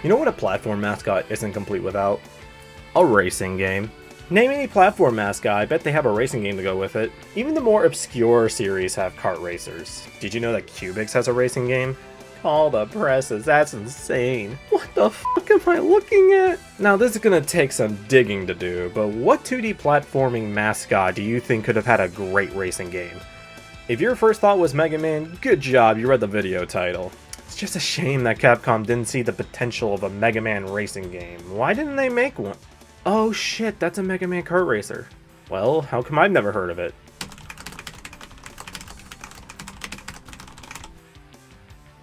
You know what a platform mascot isn't complete without? A racing game. Name any platform mascot, I bet they have a racing game to go with it. Even the more obscure series have kart racers. Did you know that Cubics has a racing game? All the presses, that's insane. What the fuck am I looking at? Now this is gonna take some digging to do, but what 2D platforming mascot do you think could have had a great racing game? If your first thought was Mega Man, good job, you read the video title. It's just a shame that Capcom didn't see the potential of a Mega Man racing game. Why didn't they make one? Oh shit, that's a Mega Man kart racer. Well, how come I've never heard of it?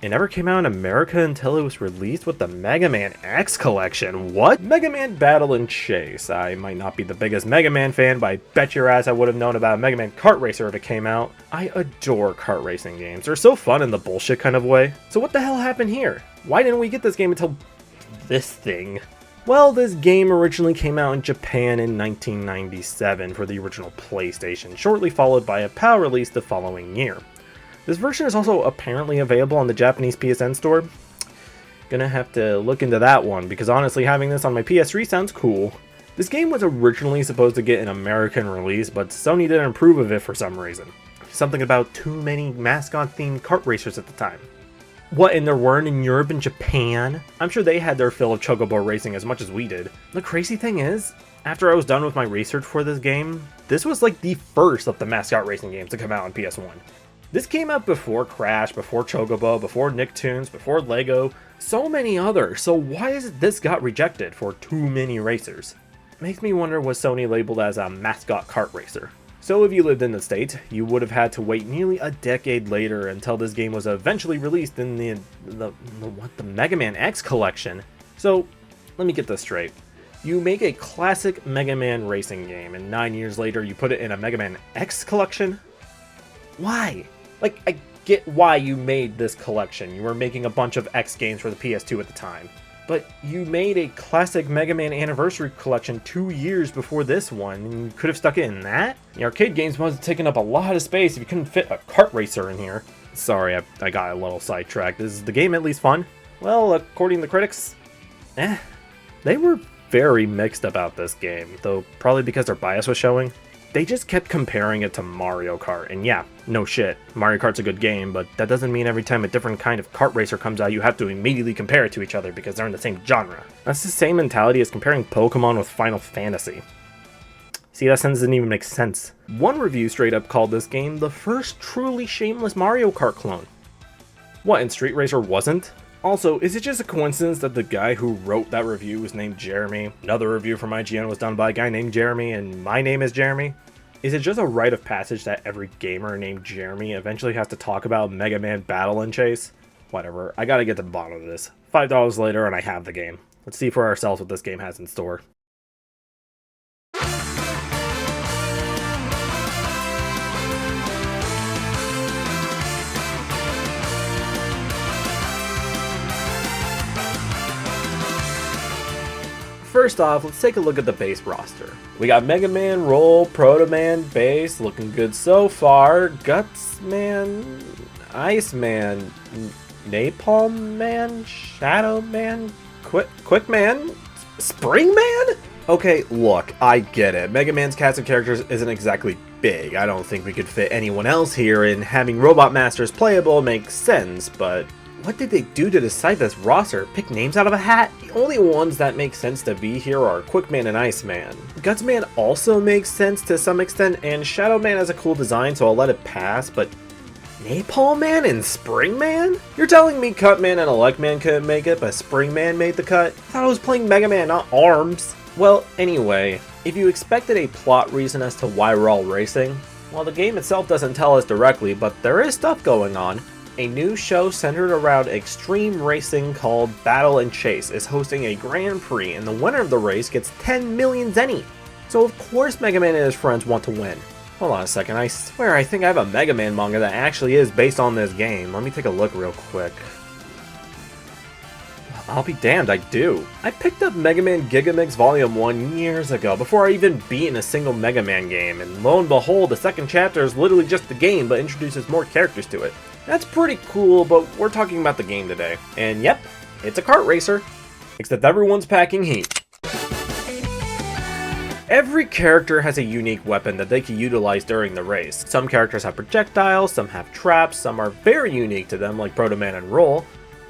It never came out in America until it was released with the Mega Man X collection. What? Mega Man Battle and Chase. I might not be the biggest Mega Man fan, but I bet your ass I would have known about Mega Man Kart Racer if it came out. I adore kart racing games. They're so fun in the bullshit kind of way. So what the hell happened here? Why didn't we get this game until this thing? Well, this game originally came out in Japan in 1997 for the original PlayStation, shortly followed by a PAL release the following year. This version is also apparently available on the Japanese PSN store. Gonna have to look into that one, because honestly having this on my PS3 sounds cool. This game was originally supposed to get an American release, but Sony didn't approve of it for some reason. Something about too many mascot-themed kart racers at the time. What, and there weren't in Europe and Japan? I'm sure they had their fill of chocobo racing as much as we did. The crazy thing is, after I was done with my research for this game, this was like the first of the mascot racing games to come out on PS1. This came out before Crash, before Chocobo, before Nicktoons, before Lego, so many others, so why is it this got rejected for too many racers? Makes me wonder, was Sony labeled as a mascot kart racer? So if you lived in the States, you would have had to wait nearly a decade later until this game was eventually released in the Mega Man X collection. So, let me get this straight. You make a classic Mega Man racing game, and 9 years later you put it in a Mega Man X collection? Why? Like, I get why you made this collection. You were making a bunch of X games for the PS2 at the time. But you made a classic Mega Man Anniversary collection 2 years before this one, and you could have stuck it in that? The arcade games must have taken up a lot of space if you couldn't fit a kart racer in here. Sorry, I got a little sidetracked. Is the game at least fun? Well, according to the critics, they were very mixed about this game, though probably because their bias was showing. They just kept comparing it to Mario Kart, and yeah, no shit, Mario Kart's a good game, but that doesn't mean every time a different kind of kart racer comes out you have to immediately compare it to each other because they're in the same genre. That's the same mentality as comparing Pokemon with Final Fantasy. See, that sentence didn't even make sense. One review straight up called this game the first truly shameless Mario Kart clone. What, and Street Racer wasn't? Also, is it just a coincidence that the guy who wrote that review was named Jeremy? Another review from IGN was done by a guy named Jeremy, and my name is Jeremy? Is it just a rite of passage that every gamer named Jeremy eventually has to talk about Mega Man Battle and Chase? Whatever, I gotta get to the bottom of this. $5 later and I have the game. Let's see for ourselves what this game has in store. First off, let's take a look at the base roster. We got Mega Man, Roll, Proto Man, Base, looking good so far, Guts Man, Ice Man, Napalm Man, Shadow Man, Quick Man, Spring Man? Okay, look, I get it. Mega Man's cast of characters isn't exactly big. I don't think we could fit anyone else here, and having Robot Masters playable makes sense, but what did they do to decide this roster? Pick names out of a hat? The only ones that make sense to be here are Quickman and Iceman. Gutsman also makes sense to some extent, and Shadow Man has a cool design, so I'll let it pass, but Napalm Man and Spring Man? You're telling me Cutman and Electman couldn't make it, but Spring Man made the cut? I thought I was playing Mega Man, not ARMS. Well, anyway, if you expected a plot reason as to why we're all racing, well, the game itself doesn't tell us directly, but there is stuff going on. A new show centered around extreme racing called Battle and Chase is hosting a Grand Prix, and the winner of the race gets 10 million zenny. So of course Mega Man and his friends want to win. Hold on a second, I swear I think I have a Mega Man manga that actually is based on this game. Let me take a look real quick. I'll be damned, I do. I picked up Mega Man Gigamix Volume 1 years ago, before I even beaten a single Mega Man game, and lo and behold, the second chapter is literally just the game, but introduces more characters to it. That's pretty cool, but we're talking about the game today. And yep, it's a kart racer. except everyone's packing heat. Every character has a unique weapon that they can utilize during the race. Some characters have projectiles, some have traps, some are very unique to them like Proto Man and Roll.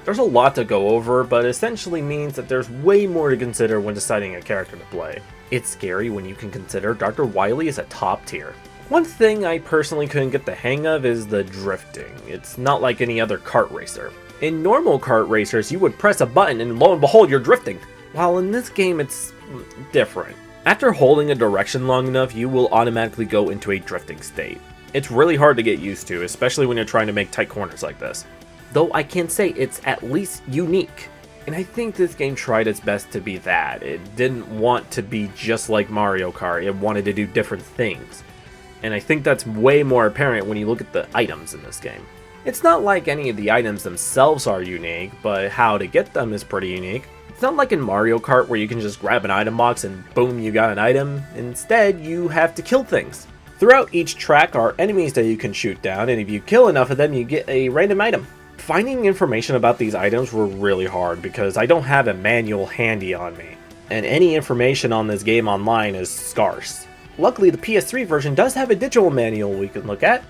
There's a lot to go over, but essentially means that there's way more to consider when deciding a character to play. It's scary when you can consider Dr. Wily is a top tier. One thing I personally couldn't get the hang of is the drifting. It's not like any other kart racer. In normal kart racers, you would press a button and lo and behold, you're drifting. While in this game, it's different. After holding a direction long enough, you will automatically go into a drifting state. It's really hard to get used to, especially when you're trying to make tight corners like this. Though I can say it's at least unique. And I think this game tried its best to be that. It didn't want to be just like Mario Kart, it wanted to do different things. And I think that's way more apparent when you look at the items in this game. It's not like any of the items themselves are unique, but how to get them is pretty unique. It's not like in Mario Kart where you can just grab an item box and boom, you got an item. Instead, you have to kill things. Throughout each track are enemies that you can shoot down, and if you kill enough of them, you get a random item. Finding information about these items were really hard because I don't have a manual handy on me, and any information on this game online is scarce. Luckily, the PS3 version does have a digital manual we can look at.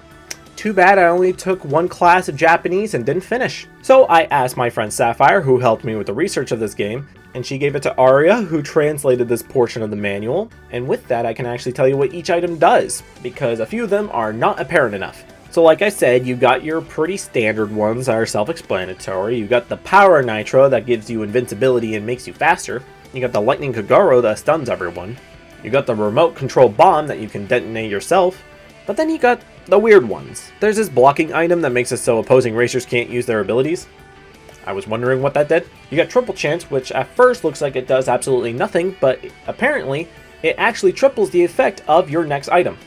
Too bad I only took one class of Japanese and didn't finish. So I asked my friend Sapphire, who helped me with the research of this game, and she gave it to Aria, who translated this portion of the manual. And with that, I can actually tell you what each item does, because a few of them are not apparent enough. So like I said, you got your pretty standard ones that are self-explanatory. You got the Power Nitro that gives you invincibility and makes you faster. You got the Lightning Kagoro that stuns everyone. You got the Remote Control Bomb that you can detonate yourself. But then you got the weird ones. There's this blocking item that makes it so opposing racers can't use their abilities. I was wondering what that did. You got Triple Chance, which at first looks like it does absolutely nothing, but apparently it actually triples the effect of your next item.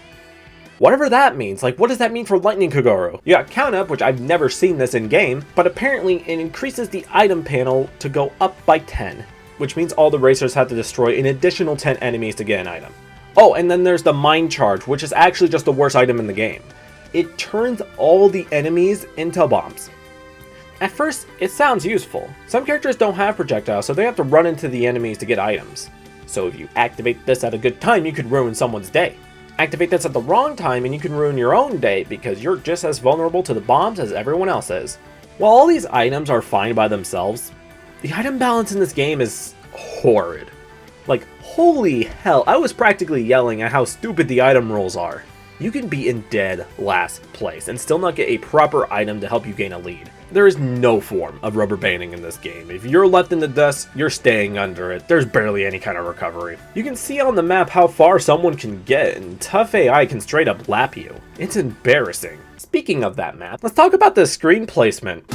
Whatever that means, like what does that mean for Lightning Kagoro? You got Count Up, which I've never seen this in game, but apparently it increases the item panel to go up by 10, which means all the racers have to destroy an additional 10 enemies to get an item. Oh, and then there's the Mind Charge, which is actually just the worst item in the game. It turns all the enemies into bombs. At first, it sounds useful. Some characters don't have projectiles, so they have to run into the enemies to get items. So if you activate this at a good time, you could ruin someone's day. Activate this at the wrong time and you can ruin your own day because you're just as vulnerable to the bombs as everyone else is. While all these items are fine by themselves, the item balance in this game is horrid. Like, holy hell, I was practically yelling at how stupid the item rolls are. You can be in dead last place and still not get a proper item to help you gain a lead. There is no form of rubber banding in this game. If you're left in the dust, you're staying under it. There's barely any kind of recovery. You can see on the map how far someone can get, and tough AI can straight up lap you. It's embarrassing. Speaking of that map, let's talk about the screen placement.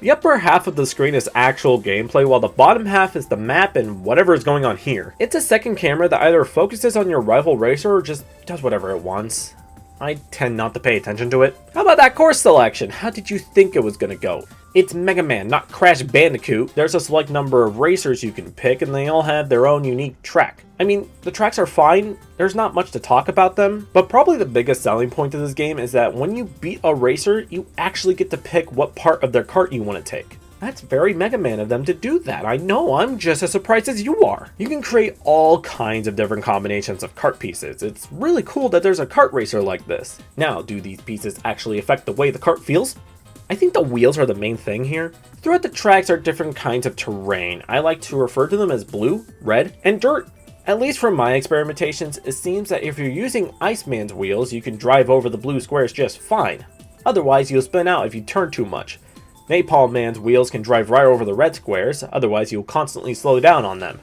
The upper half of the screen is actual gameplay, while the bottom half is the map and whatever is going on here. It's a second camera that either focuses on your rival racer or just does whatever it wants. I tend not to pay attention to it. How about that course selection? How did you think it was gonna go? It's Mega Man, not Crash Bandicoot. There's a select number of racers you can pick and they all have their own unique track. I mean, the tracks are fine, there's not much to talk about them, but probably the biggest selling point of this game is that when you beat a racer, you actually get to pick what part of their kart you want to take. That's very Mega Man of them to do that. I know, I'm just as surprised as you are. You can create all kinds of different combinations of kart pieces. It's really cool that there's a kart racer like this. Now, do these pieces actually affect the way the kart feels? I think the wheels are the main thing here. Throughout the tracks are different kinds of terrain. I like to refer to them as blue, red, and dirt. At least from my experimentations, it seems that if you're using Iceman's wheels, you can drive over the blue squares just fine. Otherwise, you'll spin out if you turn too much. Napalm Man's wheels can drive right over the red squares, otherwise you'll constantly slow down on them.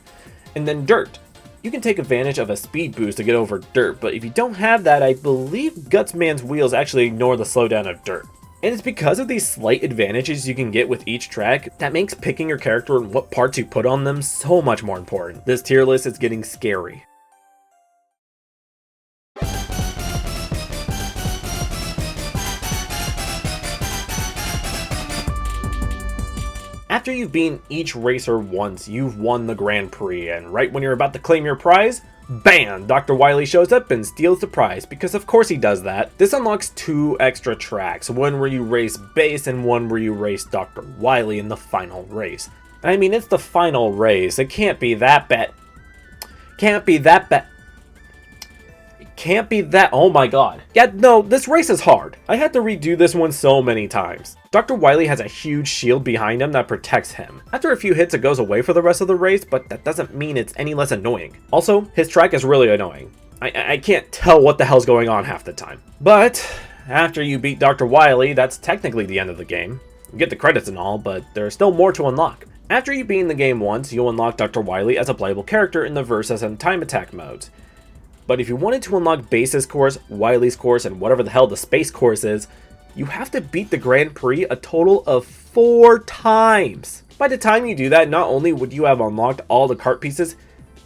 And then dirt. You can take advantage of a speed boost to get over dirt, but if you don't have that, I believe Guts Man's wheels actually ignore the slowdown of dirt. And it's because of these slight advantages you can get with each track that makes picking your character and what parts you put on them so much more important. This tier list is getting scary. After you've beaten each racer once, you've won the Grand Prix, and right when you're about to claim your prize, Bam! Dr. Wily shows up and steals the prize, because of course he does that. This unlocks 2 extra tracks, one where you race Base and one where you race Dr. Wily in the final race. I mean, it's the final race, it can't be that bad. Can't be that bad. Can't be that. Oh my god. Yeah, no, this race is hard. I had to redo this one so many times. Dr. Wily has a huge shield behind him that protects him. After a few hits, it goes away for the rest of the race, but that doesn't mean it's any less annoying. Also, his track is really annoying. I can't tell what the hell's going on half the time. But after you beat Dr. Wily, that's technically the end of the game. You get the credits and all, but there's still more to unlock. After you've beaten the game once, you'll unlock Dr. Wily as a playable character in the Versus and Time Attack modes. But if you wanted to unlock Base's course, Wily's course, and whatever the hell the space course is, you have to beat the Grand Prix a total of 4 times. By the time you do that, not only would you have unlocked all the kart pieces,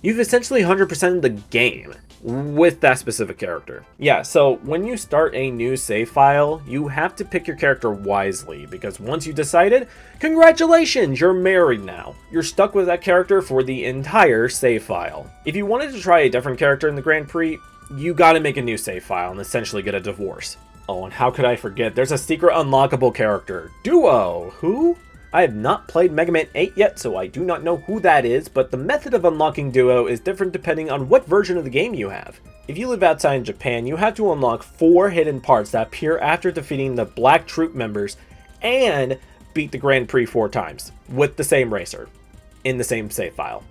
you've essentially 100%ed the game with that specific character. Yeah, so when you start a new save file, you have to pick your character wisely, because once you decided, congratulations, you're married now. You're stuck with that character for the entire save file. If you wanted to try a different character in the Grand Prix, you gotta make a new save file and essentially get a divorce. Oh, and how could I forget, there's a secret unlockable character, Duo. Who? I have not played Mega Man 8 yet, so I do not know who that is, but the method of unlocking Duo is different depending on what version of the game you have. If you live outside Japan, you have to unlock 4 hidden parts that appear after defeating the Black Troop members and beat the Grand Prix 4 times with the same racer in the same save file.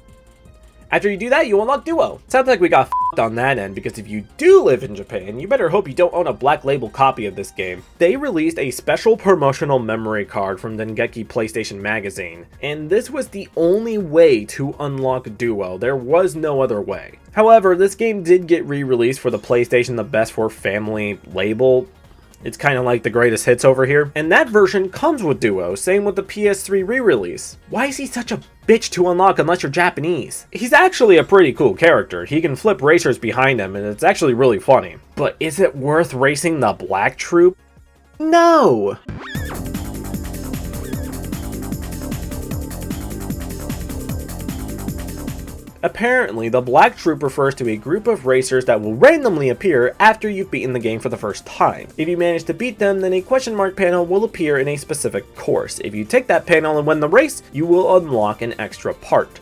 After you do that, you unlock Duo. Sounds like we got f***ed on that end, because if you do live in Japan, you better hope you don't own a black label copy of this game. They released a special promotional memory card from Dengeki PlayStation Magazine, and this was the only way to unlock Duo. There was no other way. However, this game did get re-released for the PlayStation The Best for Family label. It's kind of like the greatest hits over here. And that version comes with Duo, same with the PS3 re-release. Why is he such a bitch to unlock unless you're Japanese? He's actually a pretty cool character. He can flip racers behind him and it's actually really funny. But is it worth racing the Black Troop? No! Apparently, the Black Troop refers to a group of racers that will randomly appear after you've beaten the game for the first time. If you manage to beat them, then a question mark panel will appear in a specific course. If you take that panel and win the race, you will unlock an extra part.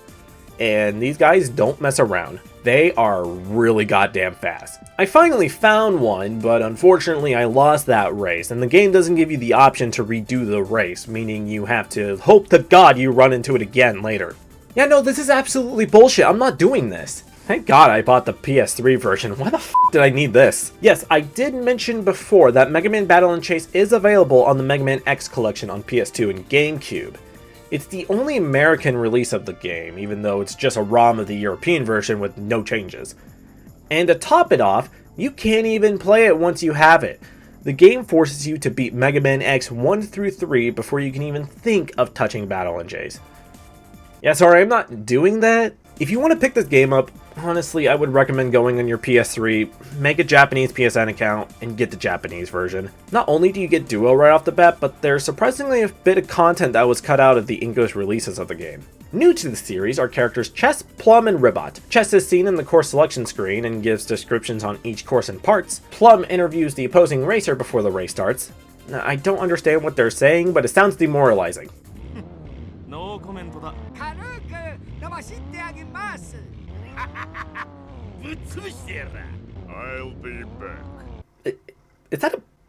And these guys don't mess around. They are really goddamn fast. I finally found one, but unfortunately I lost that race, and the game doesn't give you the option to redo the race, meaning you have to hope to God you run into it again later. Yeah, no, this is absolutely bullshit. I'm not doing this. Thank God I bought the PS3 version. Why the f did I need this? Yes, I did mention before that Mega Man Battle & Chase is available on the Mega Man X collection on PS2 and GameCube. It's the only American release of the game, even though it's just a ROM of the European version with no changes. And to top it off, you can't even play it once you have it. The game forces you to beat Mega Man X 1 through 3 before you can even think of touching Battle & Chase. Yeah, sorry, I'm not doing that. If you want to pick this game up, honestly, I would recommend going on your PS3, make a Japanese PSN account, and get the Japanese version. Not only do you get Duo right off the bat, but there's surprisingly a bit of content that was cut out of the English releases of the game. New to the series are characters Chess, Plum, and Ribot. Chess is seen in the course selection screen and gives descriptions on each course and parts. Plum interviews the opposing racer before the race starts. Now, I don't understand what they're saying, but it sounds demoralizing. No comment. I'll be back.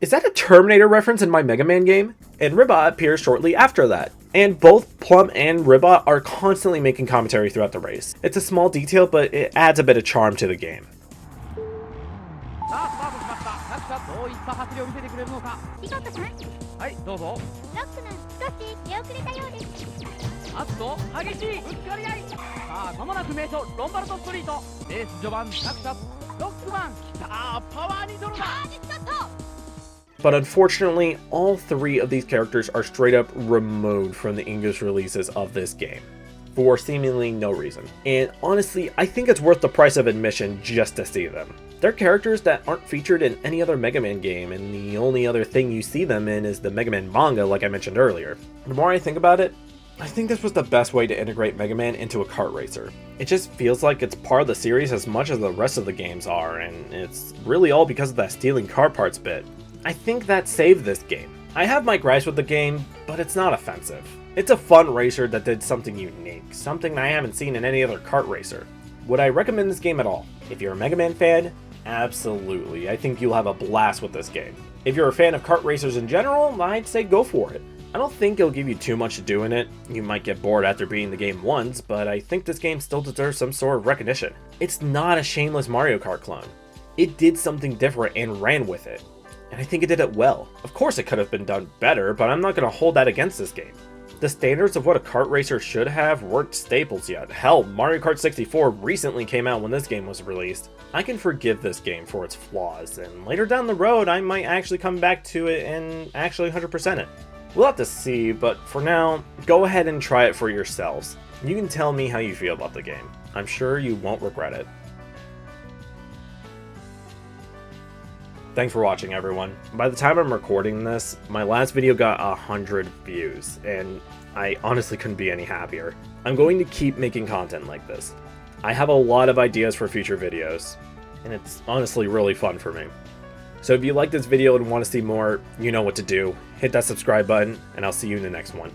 Is that a Terminator reference in my Mega Man game? And Ribot appears shortly after that. And both Plum and Ribot are constantly making commentary throughout the race. It's a small detail, but it adds a bit of charm to the game. But unfortunately, all 3 of these characters are straight up removed from the English releases of this game, for seemingly no reason. And honestly, I think it's worth the price of admission just to see them. They're characters that aren't featured in any other Mega Man game, and the only other thing you see them in is the Mega Man manga like I mentioned earlier. The more I think about it, I think this was the best way to integrate Mega Man into a kart racer. It just feels like it's part of the series as much as the rest of the games are, and it's really all because of that stealing car parts bit. I think that saved this game. I have my gripes with the game, but it's not offensive. It's a fun racer that did something unique, something I haven't seen in any other kart racer. Would I recommend this game at all? If you're a Mega Man fan, absolutely. I think you'll have a blast with this game. If you're a fan of kart racers in general, I'd say go for it. I don't think it'll give you too much to do in it. You might get bored after beating the game once, but I think this game still deserves some sort of recognition. It's not a shameless Mario Kart clone. It did something different and ran with it. And I think it did it well. Of course it could have been done better, but I'm not going to hold that against this game. The standards of what a kart racer should have weren't staples yet. Hell, Mario Kart 64 recently came out when this game was released. I can forgive this game for its flaws, and later down the road I might actually come back to it and actually 100% it. We'll have to see, but for now, go ahead and try it for yourselves. You can tell me how you feel about the game. I'm sure you won't regret it. Thanks for watching, everyone. By the time I'm recording this, my last video got 100 views, and I honestly couldn't be any happier. I'm going to keep making content like this. I have a lot of ideas for future videos, and it's honestly really fun for me. So if you like this video and want to see more, you know what to do. Hit that subscribe button, and I'll see you in the next one.